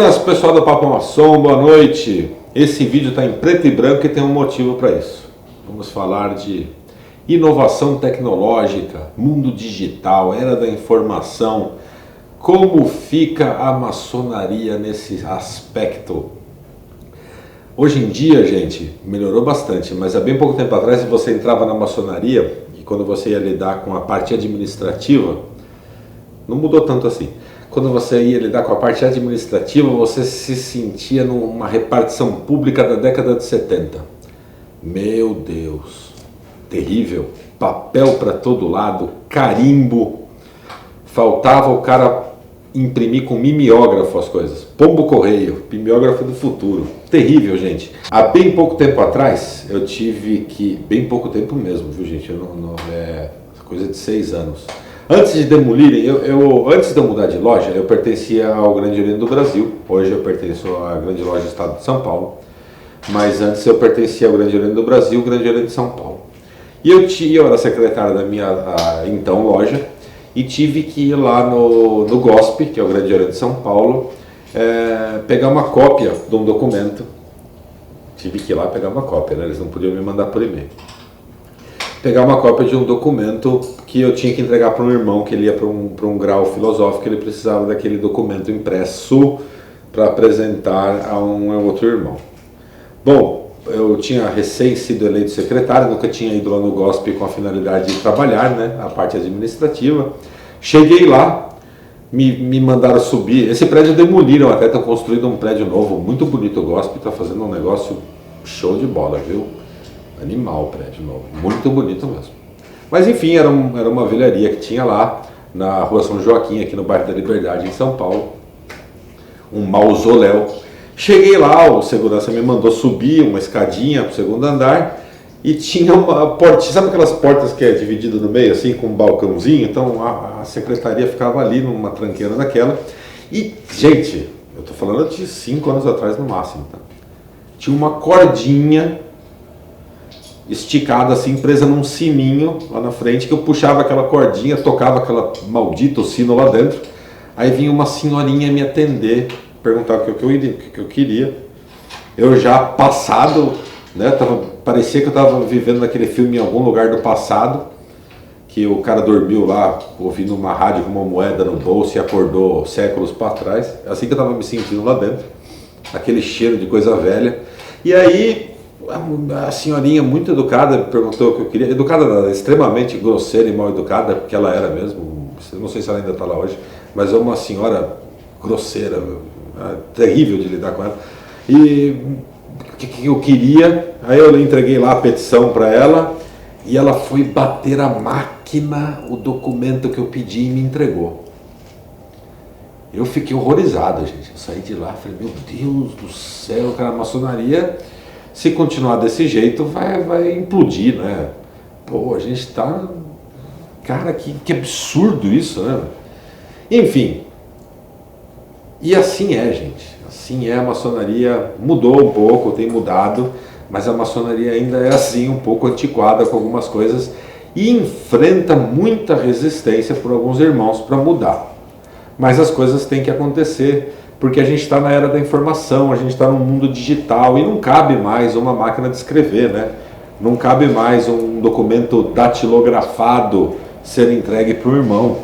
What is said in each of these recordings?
Buenas, pessoal do Papo Maçom, boa noite. Esse vídeo está em preto e branco e tem um motivo para isso. Vamos falar de inovação tecnológica, mundo digital, era da informação. Como fica a maçonaria nesse aspecto? Hoje em dia, gente, melhorou bastante, mas há bem pouco tempo atrás você entrava na maçonaria e quando você ia lidar com a parte administrativa, não mudou tanto assim. Quando você ia lidar com a parte administrativa, você se sentia numa repartição pública da década de 70. Meu Deus, terrível, papel para todo lado, carimbo, faltava o cara imprimir com mimeógrafo as coisas, pombo correio, mimeógrafo do futuro, terrível, gente. Há bem pouco tempo atrás, eu tive que, bem pouco tempo mesmo, viu, gente, é coisa de 6 anos. Antes de demolirem, antes de eu mudar de loja, eu pertencia ao Grande Oriente do Brasil. Hoje eu pertenço à Grande Loja do Estado de São Paulo. Mas antes eu pertencia ao Grande Oriente do Brasil, Grande Oriente de São Paulo. E eu era secretário da minha então loja e tive que ir lá no GOSP, que é o Grande Oriente de São Paulo, pegar uma cópia de um documento. Tive que ir lá pegar uma cópia, né? Eles não podiam me mandar por e-mail. Pegar uma cópia de um documento que eu tinha que entregar para um irmão, que ele ia para um grau filosófico, ele precisava daquele documento impresso para apresentar a um outro irmão. Bom, eu tinha recém sido eleito secretário, nunca tinha ido lá no GOSP com a finalidade de trabalhar, né, a parte administrativa. Cheguei lá, me mandaram subir, esse prédio demoliram até, estão construindo um prédio novo, muito bonito o GOSP, está fazendo um negócio show de bola, viu? Animal o prédio novo, muito bonito mesmo. Mas enfim, era uma velharia que tinha lá na rua São Joaquim, aqui no bairro da Liberdade, em São Paulo. Um mausoléu. Cheguei lá, o segurança me mandou subir uma escadinha para o segundo andar e tinha uma porta, sabe aquelas portas que é dividida no meio, assim, com um balcãozinho? Então a secretaria ficava ali numa tranqueira daquela. E, gente, eu tô falando de 5 anos atrás no máximo, tá? Tinha uma cordinha esticada assim, presa num sininho lá na frente, que eu puxava aquela cordinha, tocava aquela maldito sino lá dentro, aí vinha uma senhorinha me atender, perguntar o que eu queria. Eu já passado, né, parecia que eu estava vivendo naquele filme em algum lugar do passado, que o cara dormiu lá, ouvindo uma rádio com uma moeda no bolso e acordou séculos para trás, assim que eu estava me sentindo lá dentro, aquele cheiro de coisa velha. E aí a senhorinha muito educada me perguntou o que eu queria, educada não, extremamente grosseira e mal educada, porque ela era mesmo, não sei se ela ainda está lá hoje, mas é uma senhora grosseira, terrível de lidar com ela. E o que eu queria, aí eu entreguei lá a petição para ela e ela foi bater a máquina o documento que eu pedi e me entregou. Eu fiquei horrorizado, gente, eu saí de lá e falei, meu Deus do céu, cara, a maçonaria, se continuar desse jeito, vai implodir, né? Pô, a gente tá... Cara, que absurdo isso, né? Enfim. E assim é, gente. Assim é, a maçonaria mudou um pouco, tem mudado, mas a maçonaria ainda é assim, um pouco antiquada com algumas coisas e enfrenta muita resistência por alguns irmãos para mudar. Mas as coisas têm que acontecer, porque a gente está na era da informação, a gente está no mundo digital e não cabe mais uma máquina de escrever, né? Não cabe mais um documento datilografado ser entregue para o irmão.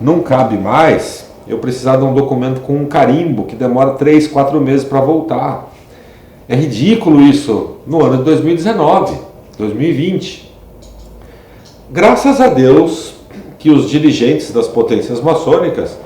Não cabe mais eu precisar de um documento com um carimbo que demora 3, 4 meses para voltar. É ridículo isso no ano de 2019, 2020. Graças a Deus que os dirigentes das potências maçônicas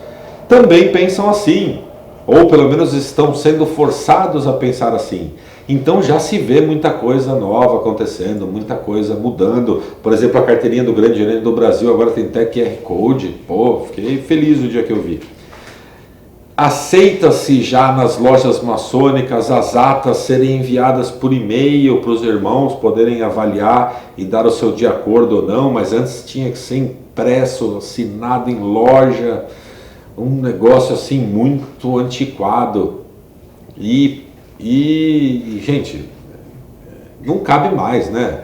também pensam assim, ou pelo menos estão sendo forçados a pensar assim. Então já se vê muita coisa nova acontecendo, muita coisa mudando. Por exemplo, a carteirinha do Grande Oriente do Brasil agora tem até QR Code. Pô, fiquei feliz o dia que eu vi. Aceita-se já nas lojas maçônicas as atas serem enviadas por e-mail para os irmãos poderem avaliar e dar o seu de acordo ou não, mas antes tinha que ser impresso, assinado em loja, um negócio assim muito antiquado. E gente, não cabe mais, né?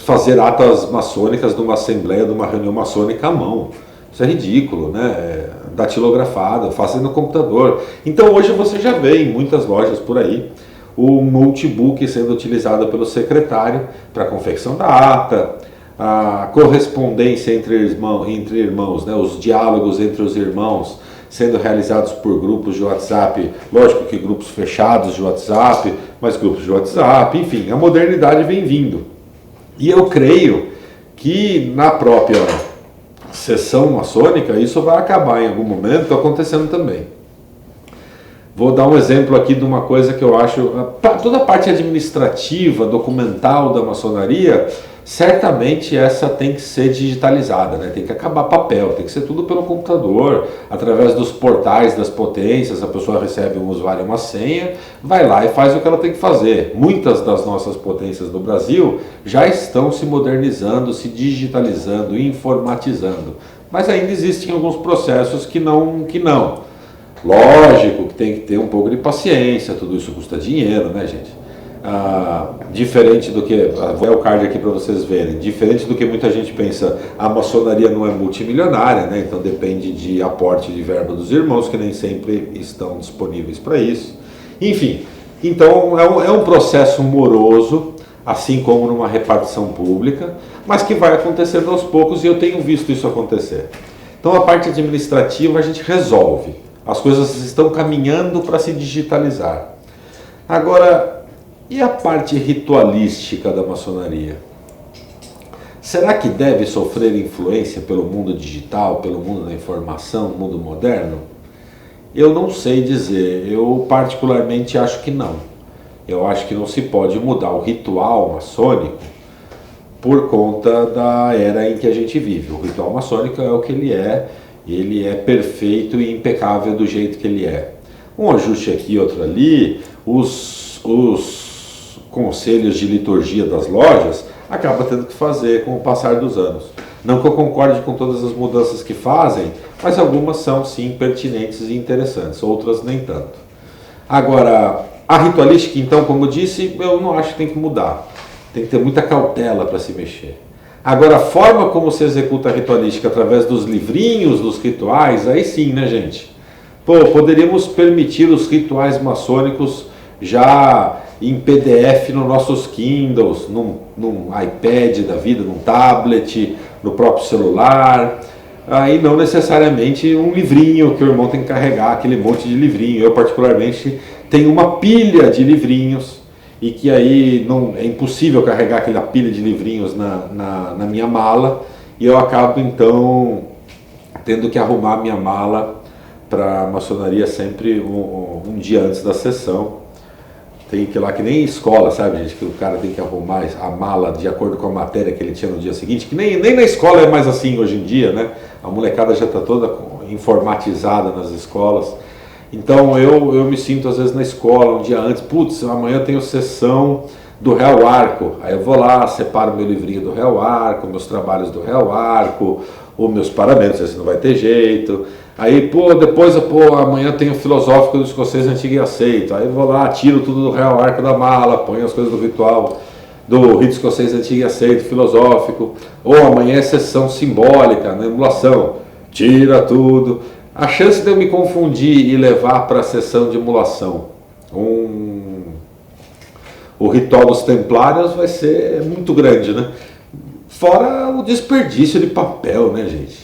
Fazer atas maçônicas de uma assembleia, de uma reunião maçônica à mão. Isso é ridículo, né? datilografado, eu faço no computador. Então hoje você já vê em muitas lojas por aí o notebook sendo utilizado pelo secretário para a confecção da ata, a correspondência entre irmãos, né, os diálogos entre os irmãos sendo realizados por grupos de WhatsApp, lógico que grupos fechados de WhatsApp, mas grupos de WhatsApp, enfim, a modernidade vem vindo. E eu creio que na própria sessão maçônica isso vai acabar em algum momento acontecendo também. Vou dar um exemplo aqui de uma coisa que eu acho, toda a parte administrativa, documental da maçonaria, certamente essa tem que ser digitalizada, né? Tem que acabar papel, tem que ser tudo pelo computador, através dos portais das potências, a pessoa recebe um usuário e uma senha, vai lá e faz o que ela tem que fazer. Muitas das nossas potências do Brasil já estão se modernizando, se digitalizando, informatizando, mas ainda existem alguns processos que não. Lógico que tem que ter um pouco de paciência, tudo isso custa dinheiro, né, gente? Diferente do que, vou dar o card aqui para vocês verem, diferente do que muita gente pensa, a maçonaria não é multimilionária, né? Então depende de aporte de verba dos irmãos, que nem sempre estão disponíveis para isso. Enfim, então é um processo moroso, assim como numa repartição pública, mas que vai acontecendo aos poucos e eu tenho visto isso acontecer. Então a parte administrativa a gente resolve. As coisas estão caminhando para se digitalizar. Agora, e a parte ritualística da maçonaria? Será que deve sofrer influência pelo mundo digital, pelo mundo da informação, mundo moderno? Eu não sei dizer, eu particularmente acho que não. Eu acho que não se pode mudar o ritual maçônico por conta da era em que a gente vive. O ritual maçônico é o que ele é perfeito e impecável do jeito que ele é. Um ajuste aqui, outro ali, os conselhos de liturgia das lojas acabam tendo que fazer com o passar dos anos. Não que eu concorde com todas as mudanças que fazem, mas algumas são sim pertinentes e interessantes, outras nem tanto. Agora, a ritualística, então, como eu disse, eu não acho que tem que mudar. Tem que ter muita cautela para se mexer. Agora, a forma como se executa a ritualística através dos livrinhos, dos rituais, aí sim, né, gente? Poderíamos permitir os rituais maçônicos já em PDF nos nossos Kindles, num iPad da vida, num tablet, no próprio celular. Aí não necessariamente um livrinho que o irmão tem que carregar, aquele monte de livrinho. Eu, particularmente, tenho uma pilha de livrinhos e que aí é impossível carregar aquela pilha de livrinhos na minha mala, e eu acabo então tendo que arrumar a minha mala para a maçonaria sempre um dia antes da sessão. Tem que ir lá, que nem escola, sabe, gente, que o cara tem que arrumar a mala de acordo com a matéria que ele tinha no dia seguinte, que nem na escola é mais assim hoje em dia, né? A molecada já está toda informatizada nas escolas. Então eu me sinto às vezes na escola, um dia antes, putz, amanhã eu tenho sessão do Real Arco, aí eu vou lá, separo meu livrinho do Real Arco, meus trabalhos do Real Arco, os meus paramentos, esse não vai ter jeito. Aí, depois, amanhã eu tenho o filosófico do escocês antigo e aceito, aí eu vou lá, tiro tudo do Real Arco da mala, ponho as coisas do ritual, do rito escocês antigo e aceito, filosófico, ou amanhã é sessão simbólica, na emulação, tira tudo. A chance de eu me confundir e levar para a sessão de emulação o ritual dos templários vai ser muito grande, né? Fora o desperdício de papel, né, gente?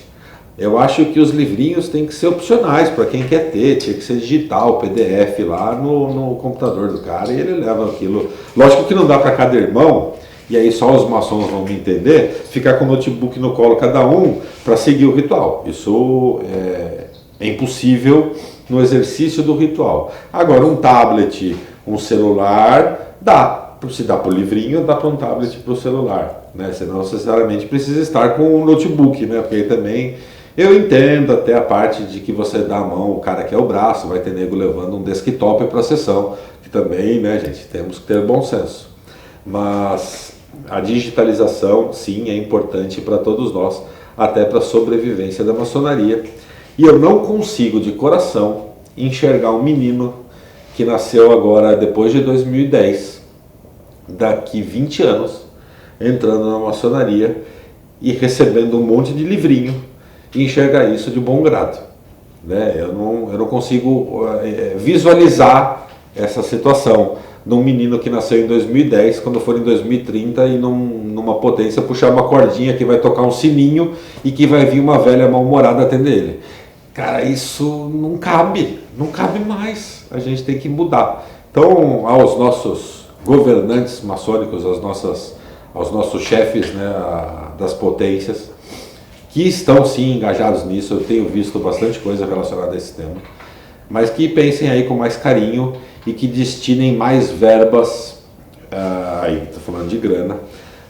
Eu acho que os livrinhos têm que ser opcionais para quem quer ter, tinha que ser digital, PDF lá no computador do cara e ele leva aquilo. Lógico que não dá para cada irmão, e aí só os maçons vão me entender, ficar com o notebook no colo cada um para seguir o ritual. Isso é impossível no exercício do ritual. Agora, um tablet, um celular, dá. Se dá para o livrinho, dá para um tablet para o celular, né? Você não necessariamente precisa estar com um notebook, né? Porque aí também eu entendo até a parte de que você dá a mão, o cara quer o braço, vai ter nego levando um desktop para a sessão, que também, né, gente, temos que ter bom senso. Mas a digitalização, sim, é importante para todos nós, até para a sobrevivência da maçonaria. E eu não consigo, de coração, enxergar um menino que nasceu agora depois de 2010, daqui 20 anos, entrando na maçonaria e recebendo um monte de livrinho e enxergar isso de bom grado. né? Eu não consigo visualizar essa situação de um menino que nasceu em 2010, quando for em 2030 e numa potência puxar uma cordinha que vai tocar um sininho e que vai vir uma velha mal-humorada atender ele. Cara, isso não cabe mais. A gente tem que mudar. Então, aos nossos governantes maçônicos, aos nossos chefes, né, das potências, que estão sim engajados nisso, eu tenho visto bastante coisa relacionada a esse tema, mas que pensem aí com mais carinho e que destinem mais verbas, aí estou falando de grana,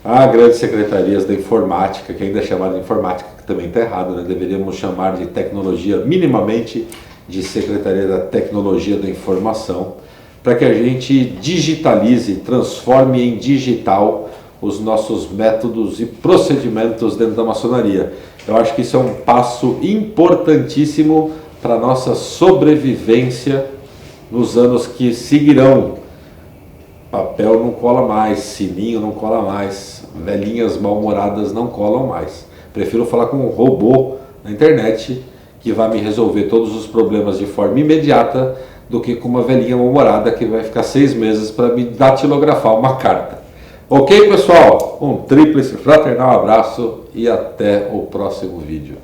a grandes secretarias da informática, que ainda é chamada de informática, que também está errado, né? Deveríamos chamar de tecnologia, minimamente de Secretaria da Tecnologia da Informação, para que a gente digitalize, transforme em digital os nossos métodos e procedimentos dentro da maçonaria. Eu acho que isso é um passo importantíssimo para a nossa sobrevivência nos anos que seguirão. Papel não cola mais, sininho não cola mais, velhinhas mal-humoradas não colam mais. Prefiro falar com um robô na internet que vai me resolver todos os problemas de forma imediata do que com uma velhinha mal-humorada que vai ficar 6 meses para me datilografar uma carta. Ok, pessoal? Um tríplice fraternal abraço e até o próximo vídeo.